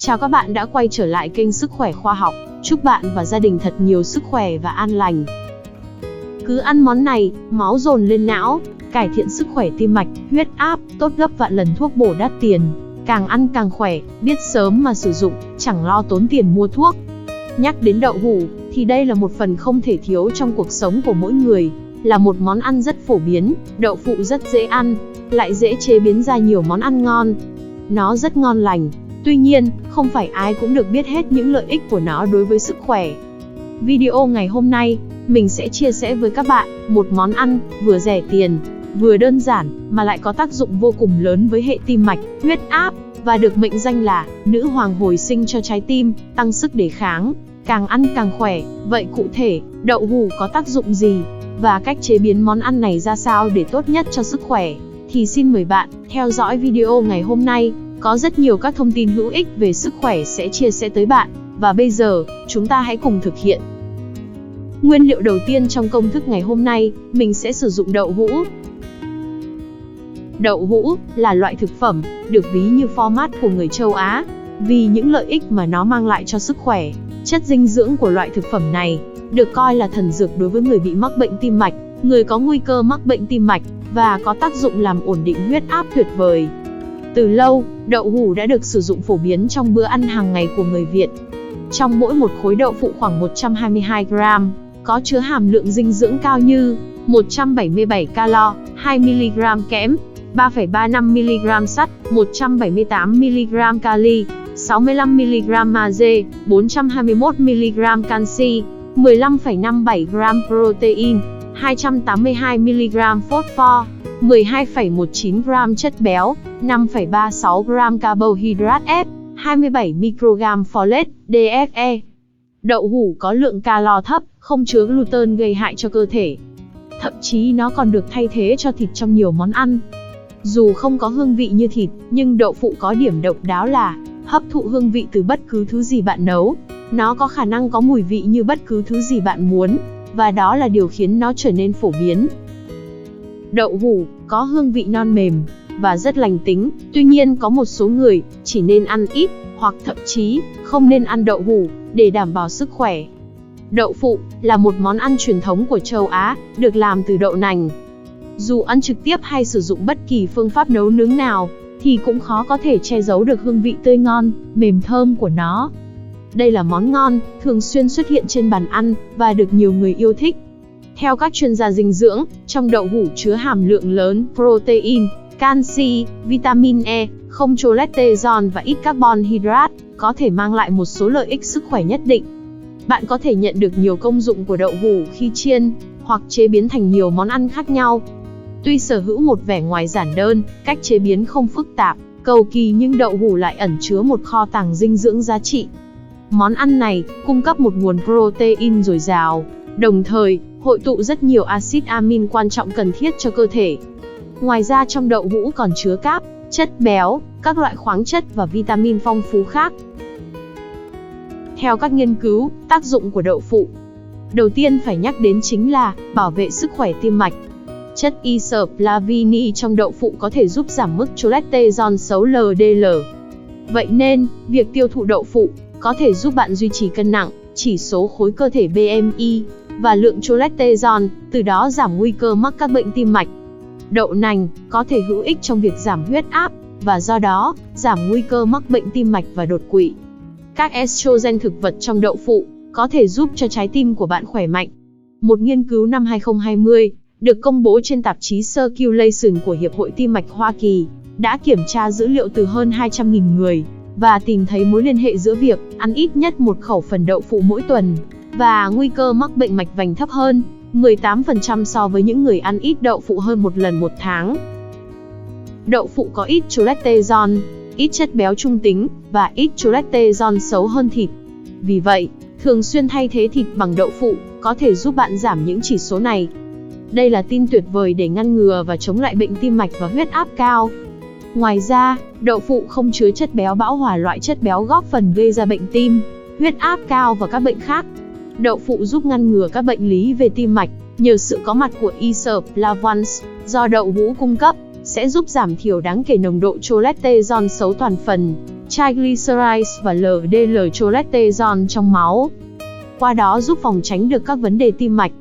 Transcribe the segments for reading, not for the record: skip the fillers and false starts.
Chào các bạn đã quay trở lại kênh Sức khỏe khoa học. Chúc bạn và gia đình thật nhiều sức khỏe và an lành. Cứ ăn món này, máu dồn lên não, cải thiện sức khỏe tim mạch, huyết áp, tốt gấp vạn lần thuốc bổ đắt tiền. Càng ăn càng khỏe, biết sớm mà sử dụng, chẳng lo tốn tiền mua thuốc. Nhắc đến đậu hũ, thì đây là một phần không thể thiếu trong cuộc sống của mỗi người. Là một món ăn rất phổ biến, đậu phụ rất dễ ăn, lại dễ chế biến ra nhiều món ăn ngon. Nó rất ngon lành. Tuy nhiên, không phải ai cũng được biết hết những lợi ích của nó đối với sức khỏe. Video ngày hôm nay, mình sẽ chia sẻ với các bạn một món ăn vừa rẻ tiền, vừa đơn giản mà lại có tác dụng vô cùng lớn với hệ tim mạch, huyết áp và được mệnh danh là nữ hoàng hồi sinh cho trái tim, tăng sức đề kháng, càng ăn càng khỏe. Vậy cụ thể, đậu hũ có tác dụng gì và cách chế biến món ăn này ra sao để tốt nhất cho sức khỏe? Thì xin mời bạn theo dõi video ngày hôm nay. Có rất nhiều các thông tin hữu ích về sức khỏe sẽ chia sẻ tới bạn. Và bây giờ, chúng ta hãy cùng thực hiện. Nguyên liệu đầu tiên trong công thức ngày hôm nay, mình sẽ sử dụng đậu hũ. Đậu hũ là loại thực phẩm được ví như format của người châu Á, vì những lợi ích mà nó mang lại cho sức khỏe. Chất dinh dưỡng của loại thực phẩm này được coi là thần dược đối với người bị mắc bệnh tim mạch, người có nguy cơ mắc bệnh tim mạch, và có tác dụng làm ổn định huyết áp tuyệt vời. Từ lâu, đậu hũ đã được sử dụng phổ biến trong bữa ăn hàng ngày của người Việt. Trong mỗi một khối đậu phụ khoảng 122 gram, có chứa hàm lượng dinh dưỡng cao như 177 calo, 2 mg kẽm, 3,35 mg sắt, 178 mg kali, 65 mg magie, 421 mg canxi, 15,57 gram protein, 282 mg phosphor, 12,19 gram chất béo, 5,36 gram carbohydrate, 27 microgram folate, DFE. Đậu hũ có lượng calo thấp, không chứa gluten gây hại cho cơ thể. Thậm chí nó còn được thay thế cho thịt trong nhiều món ăn. Dù không có hương vị như thịt, nhưng đậu phụ có điểm độc đáo là hấp thụ hương vị từ bất cứ thứ gì bạn nấu. Nó có khả năng có mùi vị như bất cứ thứ gì bạn muốn, và đó là điều khiến nó trở nên phổ biến. Đậu hũ có hương vị non mềm và rất lành tính. Tuy nhiên có một số người chỉ nên ăn ít, hoặc thậm chí không nên ăn đậu hũ để đảm bảo sức khỏe. Đậu phụ là một món ăn truyền thống của châu Á, được làm từ đậu nành. Dù ăn trực tiếp hay sử dụng bất kỳ phương pháp nấu nướng nào, thì cũng khó có thể che giấu được hương vị tươi ngon, mềm thơm của nó. Đây là món ngon, thường xuyên xuất hiện trên bàn ăn, và được nhiều người yêu thích. Theo các chuyên gia dinh dưỡng, trong đậu hũ chứa hàm lượng lớn protein, canxi, vitamin E, không cholesterol và ít carbon hydrate, có thể mang lại một số lợi ích sức khỏe nhất định. Bạn có thể nhận được nhiều công dụng của đậu hũ khi chiên, hoặc chế biến thành nhiều món ăn khác nhau. Tuy sở hữu một vẻ ngoài giản đơn, cách chế biến không phức tạp, cầu kỳ, nhưng đậu hũ lại ẩn chứa một kho tàng dinh dưỡng giá trị. Món ăn này cung cấp một nguồn protein dồi dào, đồng thời hội tụ rất nhiều axit amin quan trọng cần thiết cho cơ thể. Ngoài ra trong đậu hũ còn chứa cáp, chất béo, các loại khoáng chất và vitamin phong phú khác. Theo các nghiên cứu, tác dụng của đậu phụ đầu tiên phải nhắc đến chính là bảo vệ sức khỏe tim mạch. Chất isoflavin trong đậu phụ có thể giúp giảm mức cholesterol xấu LDL. Vậy nên, việc tiêu thụ đậu phụ có thể giúp bạn duy trì cân nặng, chỉ số khối cơ thể BMI và lượng cholesterol, từ đó giảm nguy cơ mắc các bệnh tim mạch. Đậu nành có thể hữu ích trong việc giảm huyết áp, và do đó, giảm nguy cơ mắc bệnh tim mạch và đột quỵ. Các estrogen thực vật trong đậu phụ có thể giúp cho trái tim của bạn khỏe mạnh. Một nghiên cứu năm 2020, được công bố trên tạp chí Circulation của Hiệp hội Tim mạch Hoa Kỳ, đã kiểm tra dữ liệu từ hơn 200.000 người, và tìm thấy mối liên hệ giữa việc ăn ít nhất một khẩu phần đậu phụ mỗi tuần, và nguy cơ mắc bệnh mạch vành thấp hơn 18% so với những người ăn ít đậu phụ hơn một lần một tháng. Đậu phụ có ít cholesterol, ít chất béo trung tính, và ít cholesterol xấu hơn thịt. Vì vậy, thường xuyên thay thế thịt bằng đậu phụ có thể giúp bạn giảm những chỉ số này. Đây là tin tuyệt vời để ngăn ngừa và chống lại bệnh tim mạch và huyết áp cao. Ngoài ra, đậu phụ không chứa chất béo bão hòa, loại chất béo góp phần gây ra bệnh tim, huyết áp cao và các bệnh khác. Đậu phụ giúp ngăn ngừa các bệnh lý về tim mạch, nhờ sự có mặt của isoflavones do đậu hũ cung cấp, sẽ giúp giảm thiểu đáng kể nồng độ cholesterol xấu toàn phần triglycerides và LDL-cholesterol trong máu, qua đó giúp phòng tránh được các vấn đề tim mạch.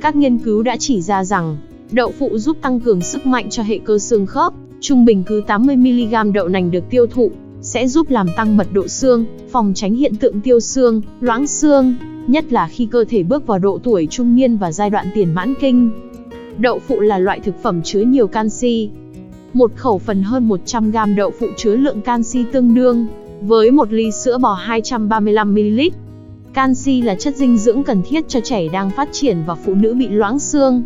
Các nghiên cứu đã chỉ ra rằng, đậu phụ giúp tăng cường sức mạnh cho hệ cơ xương khớp. Trung bình cứ 80mg đậu nành được tiêu thụ, sẽ giúp làm tăng mật độ xương, phòng tránh hiện tượng tiêu xương, loãng xương, nhất là khi cơ thể bước vào độ tuổi trung niên và giai đoạn tiền mãn kinh. Đậu phụ là loại thực phẩm chứa nhiều canxi. Một khẩu phần hơn 100g đậu phụ chứa lượng canxi tương đương với 1 ly sữa bò 235ml. Canxi là chất dinh dưỡng cần thiết cho trẻ đang phát triển và phụ nữ bị loãng xương.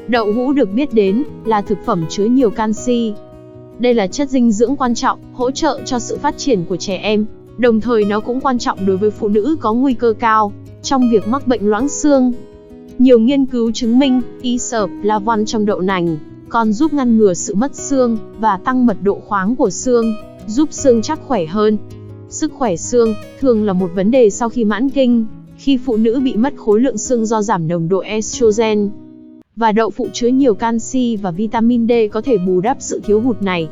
Đậu hũ được biết đến là thực phẩm chứa nhiều canxi. Đây là chất dinh dưỡng quan trọng, hỗ trợ cho sự phát triển của trẻ em, đồng thời nó cũng quan trọng đối với phụ nữ có nguy cơ cao trong việc mắc bệnh loãng xương. Nhiều nghiên cứu chứng minh, isoflavone trong đậu nành còn giúp ngăn ngừa sự mất xương và tăng mật độ khoáng của xương, giúp xương chắc khỏe hơn. Sức khỏe xương thường là một vấn đề sau khi mãn kinh, khi phụ nữ bị mất khối lượng xương do giảm nồng độ estrogen. Và đậu phụ chứa nhiều canxi và vitamin D có thể bù đắp sự thiếu hụt này.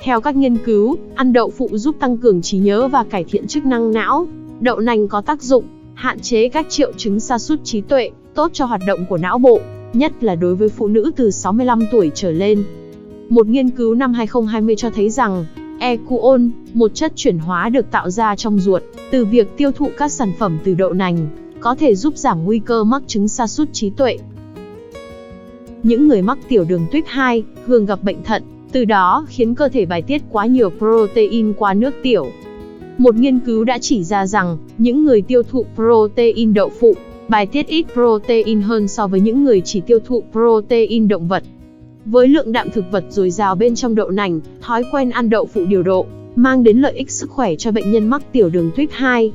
Theo các nghiên cứu, ăn đậu phụ giúp tăng cường trí nhớ và cải thiện chức năng não. Đậu nành có tác dụng hạn chế các triệu chứng sa sút trí tuệ, tốt cho hoạt động của não bộ, nhất là đối với phụ nữ từ 65 tuổi trở lên. Một nghiên cứu năm 2020 cho thấy rằng, ecuol, một chất chuyển hóa được tạo ra trong ruột từ việc tiêu thụ các sản phẩm từ đậu nành, có thể giúp giảm nguy cơ mắc chứng sa sút trí tuệ. Những người mắc tiểu đường tuyếp 2 thường gặp bệnh thận, từ đó khiến cơ thể bài tiết quá nhiều protein qua nước tiểu. Một nghiên cứu đã chỉ ra rằng, những người tiêu thụ protein đậu phụ bài tiết ít protein hơn so với những người chỉ tiêu thụ protein động vật. Với lượng đạm thực vật dồi dào bên trong đậu nành, thói quen ăn đậu phụ điều độ mang đến lợi ích sức khỏe cho bệnh nhân mắc tiểu đường tuyếp 2.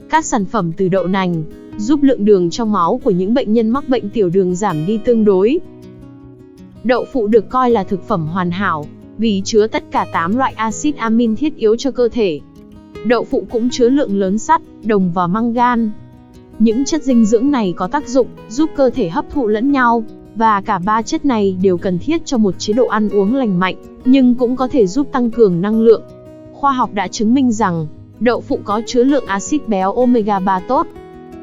Các sản phẩm từ đậu nành giúp lượng đường trong máu của những bệnh nhân mắc bệnh tiểu đường giảm đi tương đối. Đậu phụ được coi là thực phẩm hoàn hảo vì chứa tất cả 8 loại axit amin thiết yếu cho cơ thể. Đậu phụ cũng chứa lượng lớn sắt, đồng và mangan. Những chất dinh dưỡng này có tác dụng giúp cơ thể hấp thụ lẫn nhau, và cả 3 chất này đều cần thiết cho một chế độ ăn uống lành mạnh, nhưng cũng có thể giúp tăng cường năng lượng. Khoa học đã chứng minh rằng, đậu phụ có chứa lượng axit béo omega 3 tốt.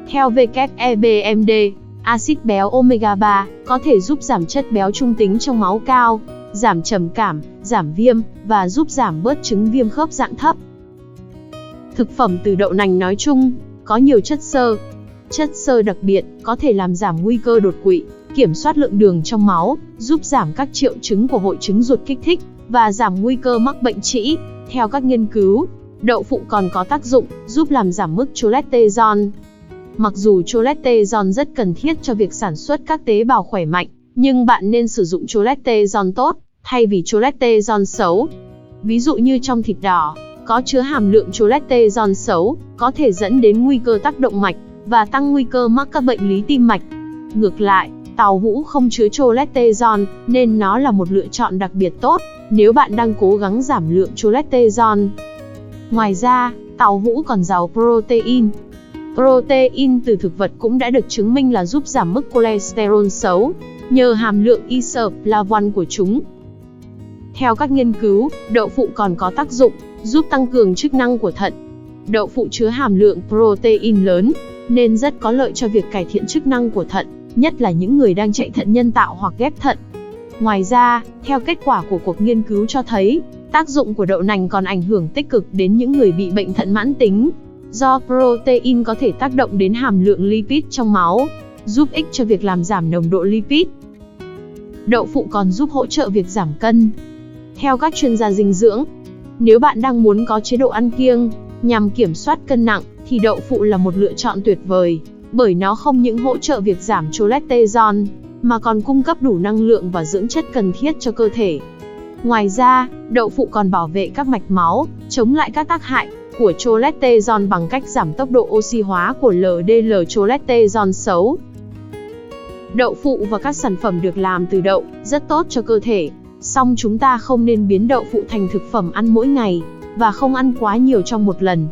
Theo WEBMD, axit béo omega 3 có thể giúp giảm chất béo trung tính trong máu cao, giảm trầm cảm, giảm viêm, và giúp giảm bớt chứng viêm khớp dạng thấp. Thực phẩm từ đậu nành nói chung, có nhiều chất xơ. Chất xơ đặc biệt có thể làm giảm nguy cơ đột quỵ, kiểm soát lượng đường trong máu, giúp giảm các triệu chứng của hội chứng ruột kích thích, và giảm nguy cơ mắc bệnh trĩ. Theo các nghiên cứu, đậu phụ còn có tác dụng giúp làm giảm mức cholesterol. Mặc dù cholesterol rất cần thiết cho việc sản xuất các tế bào khỏe mạnh, nhưng bạn nên sử dụng cholesterol tốt, thay vì cholesterol xấu. Ví dụ như trong thịt đỏ, có chứa hàm lượng cholesterol xấu, có thể dẫn đến nguy cơ tắc động mạch, và tăng nguy cơ mắc các bệnh lý tim mạch. Ngược lại, tàu hũ không chứa cholesterol, nên nó là một lựa chọn đặc biệt tốt, nếu bạn đang cố gắng giảm lượng cholesterol. Ngoài ra, tàu hũ còn giàu protein. Protein từ thực vật cũng đã được chứng minh là giúp giảm mức cholesterol xấu, nhờ hàm lượng isoflavone của chúng. Theo các nghiên cứu, đậu phụ còn có tác dụng giúp tăng cường chức năng của thận. Đậu phụ chứa hàm lượng protein lớn, nên rất có lợi cho việc cải thiện chức năng của thận, nhất là những người đang chạy thận nhân tạo hoặc ghép thận. Ngoài ra, theo kết quả của cuộc nghiên cứu cho thấy, tác dụng của đậu nành còn ảnh hưởng tích cực đến những người bị bệnh thận mãn tính, do protein có thể tác động đến hàm lượng lipid trong máu, giúp ích cho việc làm giảm nồng độ lipid. Đậu phụ còn giúp hỗ trợ việc giảm cân. Theo các chuyên gia dinh dưỡng, nếu bạn đang muốn có chế độ ăn kiêng nhằm kiểm soát cân nặng, thì đậu phụ là một lựa chọn tuyệt vời, bởi nó không những hỗ trợ việc giảm cholesterol, mà còn cung cấp đủ năng lượng và dưỡng chất cần thiết cho cơ thể. Ngoài ra, đậu phụ còn bảo vệ các mạch máu, chống lại các tác hại của cholesterol bằng cách giảm tốc độ oxy hóa của LDL cholesterol xấu. Đậu phụ và các sản phẩm được làm từ đậu rất tốt cho cơ thể, song chúng ta không nên biến đậu phụ thành thực phẩm ăn mỗi ngày, và không ăn quá nhiều trong một lần.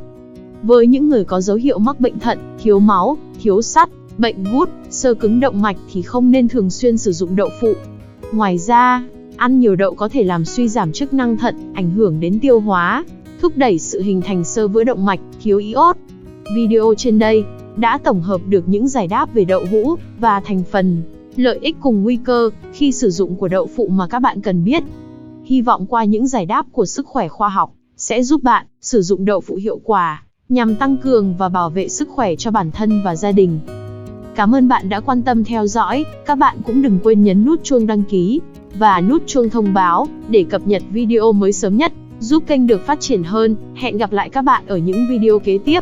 Với những người có dấu hiệu mắc bệnh thận, thiếu máu, thiếu sắt, bệnh gút, xơ cứng động mạch thì không nên thường xuyên sử dụng đậu phụ. Ngoài ra, Ăn nhiều đậu có thể làm suy giảm chức năng thận, ảnh hưởng đến tiêu hóa, thúc đẩy sự hình thành xơ vữa động mạch, thiếu iốt. Video trên đây đã tổng hợp được những giải đáp về đậu hũ và thành phần, lợi ích cùng nguy cơ khi sử dụng của đậu phụ mà các bạn cần biết. Hy vọng qua những giải đáp của Sức khỏe khoa học sẽ giúp bạn sử dụng đậu phụ hiệu quả nhằm tăng cường và bảo vệ sức khỏe cho bản thân và gia đình. Cảm ơn bạn đã quan tâm theo dõi, các bạn cũng đừng quên nhấn nút chuông đăng ký và nút chuông thông báo để cập nhật video mới sớm nhất, giúp kênh được phát triển hơn. Hẹn gặp lại các bạn ở những video kế tiếp.